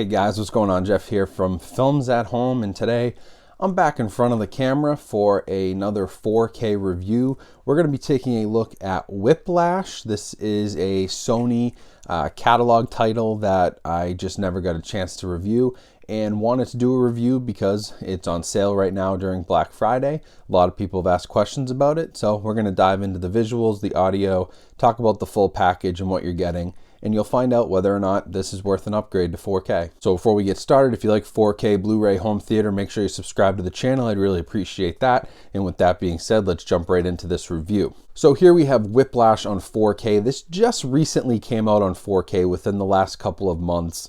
Hey guys, what's going on? Jeff here from Films at Home, and today I'm back in front of the camera for another 4K review. We're going to be taking a look at Whiplash. This is a Sony catalog title that I just never got a chance to review and wanted to do a review because it's on sale right now during Black Friday. A lot of people have asked questions about it, so we're going to dive into the visuals, the audio, talk about the full package and what you're getting, and you'll find out whether or not this is worth an upgrade to 4K. So before we get started, if you like 4K Blu-ray home theater, make sure you subscribe to the channel. I'd really appreciate that. And with that being said, let's jump right into this review. So here we have Whiplash on 4K. This just recently came out on 4K within the last couple of months,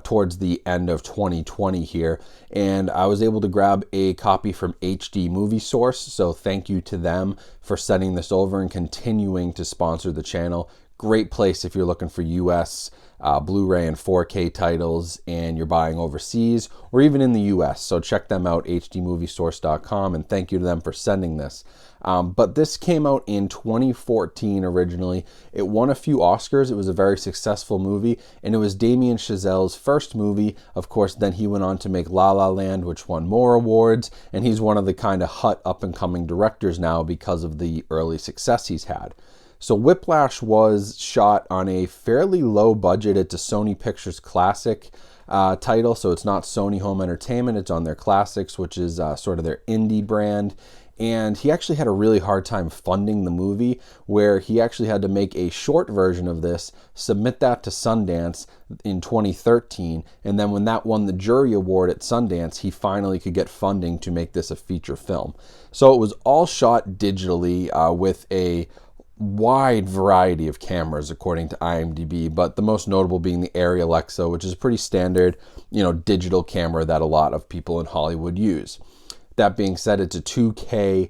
towards the end of 2020 here. And I was able to grab a copy from HD Movie Source. So thank you to them for sending this over and continuing to sponsor the channel. Great place if you're looking for US Blu-ray and 4K titles and you're buying overseas or even in the US. So check them out, hdmoviesource.com, and thank you to them for sending this. But this came out in 2014 originally. It won a few Oscars. It was a very successful movie, and it was Damien Chazelle's first movie. Of course, then he went on to make La La Land, which won more awards, and he's one of the kind of hot up-and-coming directors now because of the early success he's had. So Whiplash was shot on a fairly low budget. It's a Sony Pictures Classic title, so it's not Sony Home Entertainment. It's on their Classics, which is sort of their indie brand. And he actually had a really hard time funding the movie, where he actually had to make a short version of this, submit that to Sundance in 2013, and then when that won the jury award at Sundance, he finally could get funding to make this a feature film. So it was all shot digitally with a wide variety of cameras according to IMDb, but the most notable being the Arri Alexa, which is a pretty standard, digital camera that a lot of people in Hollywood use. That being said, it's a 2K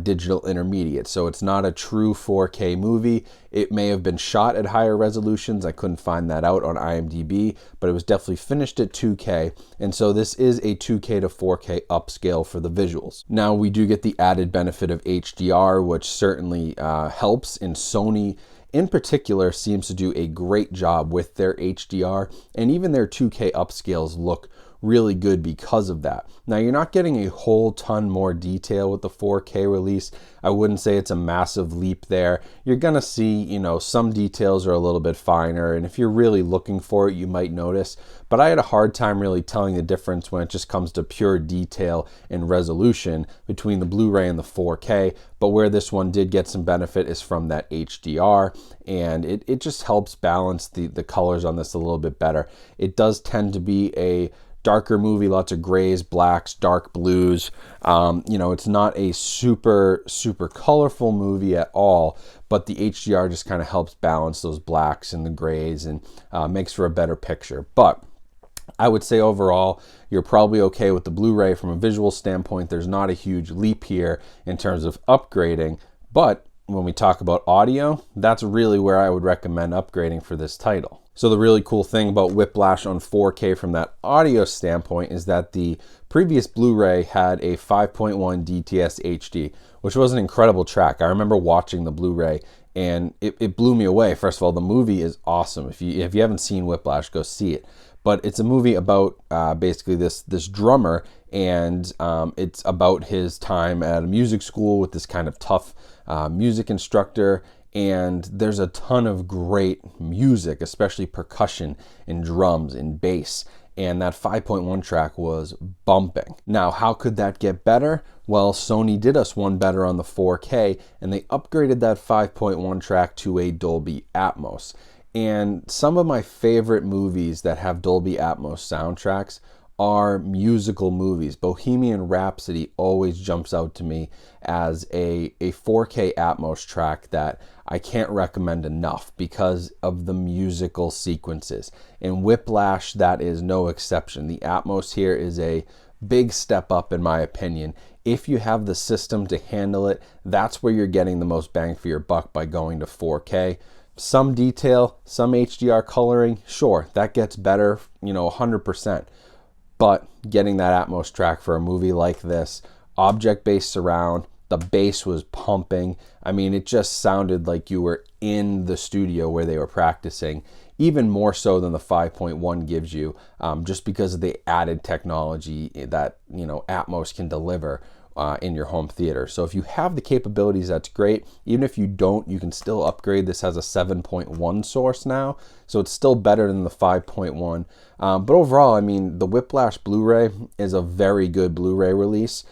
digital intermediate, so it's not a true 4K movie. It may have been shot at higher resolutions. I couldn't find that out on IMDb, but it was definitely finished at 2K, and so this is a 2K to 4K upscale for the visuals. Now, we do get the added benefit of HDR, which certainly helps, and Sony in particular seems to do a great job with their HDR, and even their 2K upscales look really good because of that. Now, you're not getting a whole ton more detail with the 4K release. I wouldn't say it's a massive leap there. You're gonna see, some details are a little bit finer, and if you're really looking for it, you might notice. But I had a hard time really telling the difference when it just comes to pure detail and resolution between the Blu-ray and the 4K. But where this one did get some benefit is from that HDR, and it just helps balance the colors on this a little bit better. It does tend to be a darker movie, lots of grays, blacks, dark blues. It's not a super colorful movie at all, but the HDR just kind of helps balance those blacks and the grays and makes for a better picture. But I would say overall, you're probably okay with the Blu-ray from a visual standpoint. There's not a huge leap here in terms of upgrading, but when we talk about audio, that's really where I would recommend upgrading for this title. So the really cool thing about Whiplash on 4K from that audio standpoint is that the previous Blu-ray had a 5.1 DTS HD, which was an incredible track. I remember watching the Blu-ray and it blew me away. First of all, the movie is awesome. If you haven't seen Whiplash, go see it. But it's a movie about basically this drummer, and it's about his time at a music school with this kind of tough music instructor. And there's a ton of great music, especially percussion and drums and bass. And that 5.1 track was bumping. Now, how could that get better? Well, Sony did us one better on the 4K, and they upgraded that 5.1 track to a Dolby Atmos. And some of my favorite movies that have Dolby Atmos soundtracks are musical movies. Bohemian Rhapsody always jumps out to me as a 4K Atmos track that I can't recommend enough because of the musical sequences. In Whiplash, that is no exception. The Atmos here is a big step up in my opinion. If you have the system to handle it, that's where you're getting the most bang for your buck by going to 4K. Some detail, some HDR coloring, sure, that gets better, 100%. But getting that Atmos track for a movie like this, object-based surround, the bass was pumping. I mean, it just sounded like you were in the studio where they were practicing. even more so than the 5.1 gives you, just because of the added technology that, you know, Atmos can deliver in your home theater. So if you have the capabilities, that's great. Even if you don't, you can still upgrade. This has a 7.1 source now, so it's still better than the 5.1. But overall, I mean, the Whiplash Blu-ray is a very good Blu-ray release.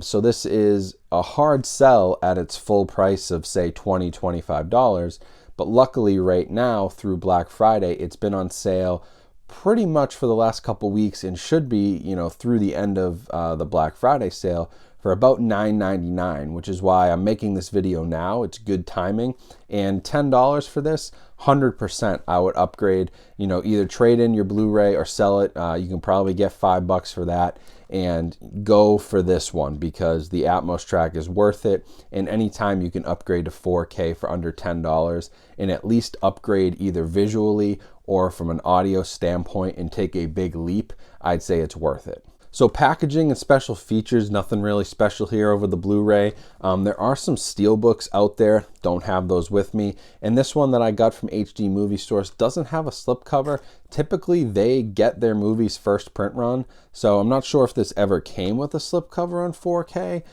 So this is a hard sell at its full price of, say, $20, $25. But luckily right now through Black Friday, it's been on sale pretty much for the last couple weeks, and should be, you know, through the end of the Black Friday sale for about $9.99, which is why I'm making this video now. It's good timing. And $10 for this, 100% I would upgrade. You know, either trade in your Blu-ray or sell it. You can probably get $5 for that, and go for this one because the Atmos track is worth it. And anytime you can upgrade to 4K for under $10 and at least upgrade either visually or from an audio standpoint and take a big leap, I'd say it's worth it. So packaging and special features, nothing really special here over the Blu-ray. There are some steelbooks out there, don't have those with me. And this one that I got from HD Movie Stores doesn't have a slipcover. Typically they get their movies first print run, so I'm not sure if this ever came with a slipcover on 4K.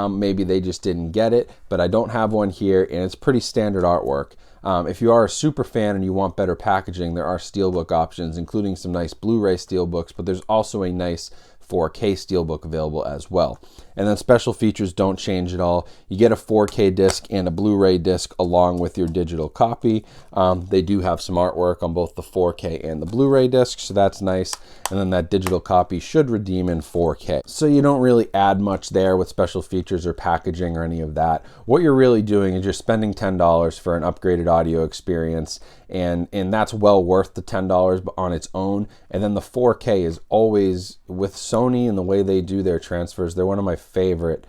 Maybe they just didn't get it, but I don't have one here, and it's pretty standard artwork. If you are a super fan and you want better packaging, there are steelbook options, including some nice Blu-ray steelbooks, but there's also a nice 4K steelbook available as well. And then special features don't change at all. You get a 4K disc and a Blu-ray disc along with your digital copy. They do have some artwork on both the 4K and the Blu-ray disc, so that's nice. And then that digital copy should redeem in 4K. So you don't really add much there with special features or packaging or any of that. What you're really doing is you're spending $10 for an upgraded audio experience, and that's well worth the $10 on its own. And then the 4K is always, with Sony and the way they do their transfers, they're one of my favorite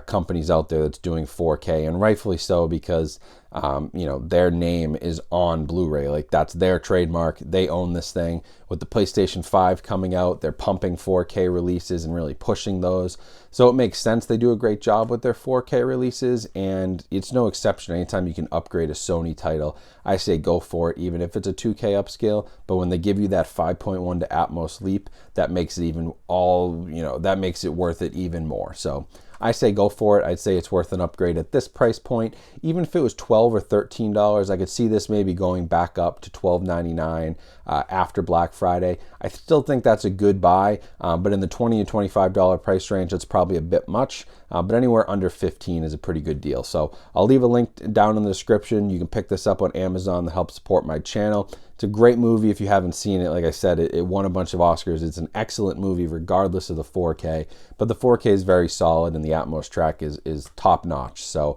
companies out there that's doing 4K, and rightfully so, because you know, their name is on Blu-ray. Like, that's their trademark. They own this thing. With the PlayStation 5 coming out, they're pumping 4K releases and really pushing those. So it makes sense. They do a great job with their 4K releases, and it's no exception. Anytime you can upgrade a Sony title, I say go for it, even if it's a 2K upscale. But when they give you that 5.1 to Atmos leap, that makes it even that makes it worth it even more. So I say go for it. I'd say it's worth an upgrade at this price point. Even if it was $12 or $13, I could see this maybe going back up to $12.99 after Black Friday. I still think that's a good buy, but in the $20 to $25 price range, it's probably a bit much. But anywhere under $15 is a pretty good deal. So I'll leave a link down in the description. You can pick this up on Amazon to help support my channel. It's a great movie if you haven't seen it. Like I said, it won a bunch of Oscars. It's an excellent movie regardless of the 4K, but the 4K is very solid and the Atmos track is top notch. So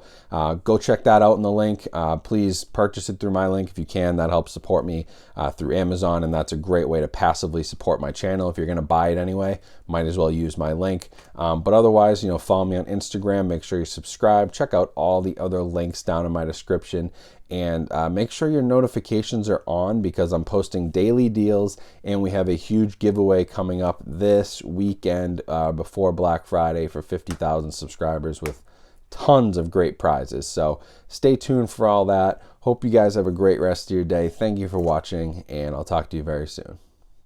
go check that out in the link. Please purchase it through my link if you can. That helps support me through Amazon, and that's a great way to passively support my channel. If you're going to buy it anyway, might as well use my link. But otherwise, follow me on Instagram. Make sure you subscribe. Check out all the other links down in my description. And make sure your notifications are on, because I'm posting daily deals, and we have a huge giveaway coming up this weekend before Black Friday for 50,000 subscribers with tons of great prizes. So stay tuned for all that. Hope you guys have a great rest of your day. Thank you for watching, and I'll talk to you very soon.